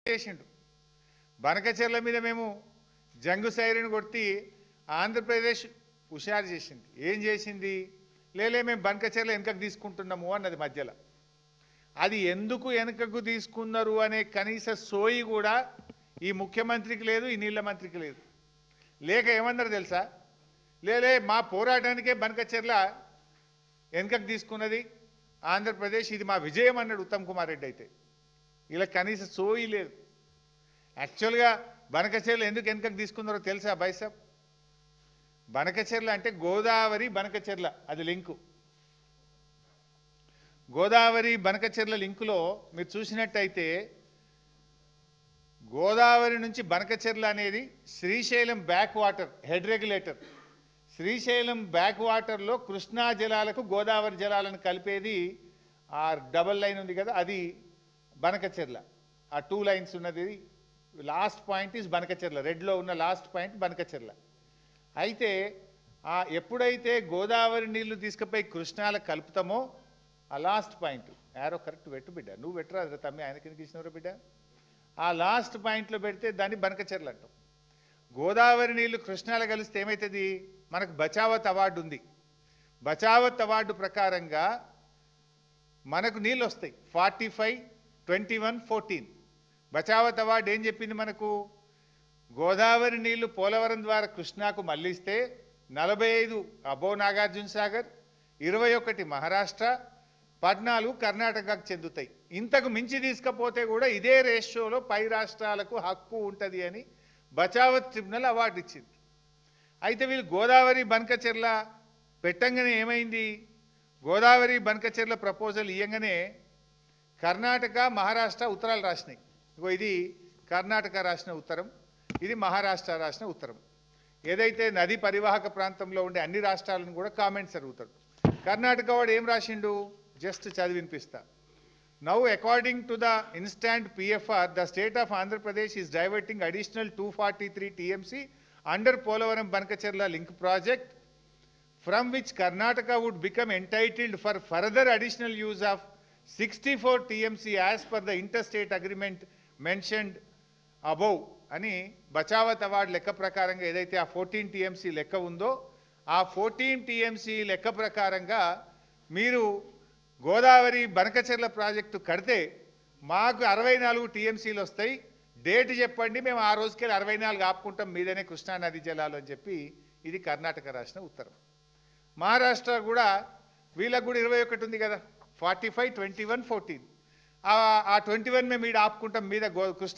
చేసిండు బనకచెర్ల మీద మేము జంగు సైరన్ కొట్టి ఆంధ్రప్రదేశ్ హుషారు చేసింది. ఏం చేసింది? లేలే మేము బనకచెర్ల వెనకకు తీసుకుంటున్నాము అన్నది మధ్యలో. అది ఎందుకు వెనకకు తీసుకున్నారు అనే కనీస సోయి కూడా ఈ ముఖ్యమంత్రికి లేదు, ఈ నీళ్ల మంత్రికి లేదు. లేక ఏమన్నారు తెలుసా? లేలే మా పోరాటానికే బనకచెర్ల వెనకకు తీసుకున్నది ఆంధ్రప్రదేశ్, ఇది మా విజయం అన్నాడు ఉత్తమ్ కుమార్ రెడ్డి. అయితే ఇలా కనీస సోయి లేదు. యాక్చువల్గా బనకచెర్ల ఎందుకు వెనకకు తీసుకున్నారో తెలుసా బైసాబ్? బనకచెర్ల అంటే గోదావరి బనకచెర్ల, అది లింకు. గోదావరి బనకచెర్ల లింకులో మీరు చూసినట్టయితే గోదావరి నుంచి బనకచెర్ల అనేది Srisailam back water head regulator. Srisailam back వాటర్లో కృష్ణా జలాలకు గోదావరి జలాలను కలిపేది ఆ డబల్ లైన్ ఉంది కదా, అది బనకచెర్ల. ఆ 2 లైన్స్ ఉన్నది. Last point is Banakacherla. రెడ్లో ఉన్న లాస్ట్ పాయింట్ బనకచెర్ల. అయితే ఎప్పుడైతే గోదావరి నీళ్లు తీసుకుపోయి కృష్ణాలకు కలుపుతామో ఆ లాస్ట్ పాయింట్, యారో కరెక్ట్ పెట్టు బిడ్డ, నువ్వు పెట్టరాదు తమ్మి, ఆయన కిందకి ఇచ్చినవరా బిడ్డ. ఆ లాస్ట్ పాయింట్లో పెడితే దాన్ని బనకచెర్ల అంటాం. గోదావరి నీళ్లు కృష్ణాలు కలిస్తే ఏమవుతుంది? మనకు బచావత్ అవార్డు ఉంది. బచావత్ అవార్డు ప్రకారంగా మనకు నీళ్ళు వస్తాయి 45, 21, 14. బచావత్ అవార్డు ఏం చెప్పింది మనకు? గోదావరి నీళ్లు పోలవరం ద్వారా కృష్ణాకు మళ్లిస్తే 45 అబో నాగార్జున సాగర్, 21 మహారాష్ట్ర, 14 కర్ణాటకకు చెందుతాయి. ఇంతకు మించి తీసుకపోతే కూడా ఇదే రేషియోలో పై రాష్ట్రాలకు హక్కు ఉంటుంది అని బచావత్ ట్రిబ్యునల్ అవార్డు ఇచ్చింది. అయితే వీళ్ళు గోదావరి బనకచెర్ల పెట్టంగానే ఏమైంది? గోదావరి బనకచెర్ల ప్రపోజల్ ఇయ్యంగానే కర్ణాటక మహారాష్ట్ర ఉత్తరాలు రాసినాయి. ఇగో ఇది కర్ణాటక రాసిన ఉత్తరం, ఇది మహారాష్ట్ర రాసిన ఉత్తరం. ఏదైతే నది పరివాహక ప్రాంతంలో ఉండే అన్ని రాష్ట్రాలను కూడా కామెంట్స్ అడుగుతాడు. కర్ణాటక వాడు ఏం రాసిండు? జస్ట్ చదివి వినిపిస్తా. Now according to the instant PFR, the state of Andhra Pradesh is diverting additional 243 TMC under Polavaram Bankacherla link project, from which Karnataka would become entitled for further additional use of 64 TMC as per the interstate agreement mentioned above అని Bachawat award లెక్క ప్రకారంగా ఏదైతే ఆ 14 TMC లెక్క ఉందో ఆ 14 TMC లెక్క ప్రకారంగా మీరు గోదావరి బనకచెర్ల ప్రాజెక్టు కడితే మాకు 64 TMCలు వస్తాయి, డేట్ చెప్పండి, మేము ఆ రోజుకెళ్ళి 64 ఆపుకుంటాం మీదనే కృష్ణానది జలాలు అని చెప్పి ఇది కర్ణాటక రాసిన ఉత్తరం. మహారాష్ట్ర కూడా వీళ్ళకు కూడా 21 ఉంది కదా, 45, 21, 14. ఆ 21 మేము ఈడ ఆపుకుంటాం మీద కృష్ణ